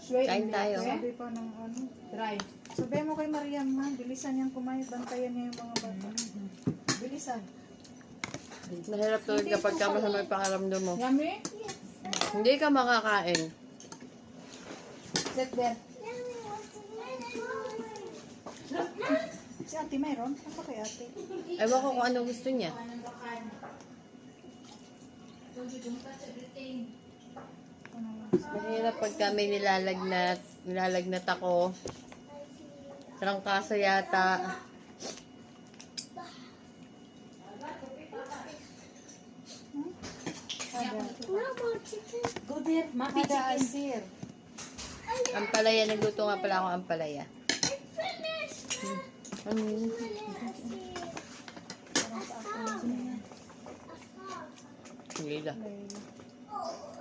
Kain tayo. Sabi pa ng ano. Try. Sabi mo kay Mariam, ha? Bilisan niyang kumain. Bantayan niya yung mga bata. Bilisan. Mahirap talaga kapag ka masama yung pakaramdam mo. Yummy? Hindi ka makakain. Sit there. Si ate mayroon? Ano kay ate? Ewan ko kung anong gusto niya. Mahirap pag kami nilalagnat ako. Trangkaso yata. Go there. Maki Ada chicken. asir. Ampalaya, nagluto nga pala akong ampalaya. Hindi lang. Okay.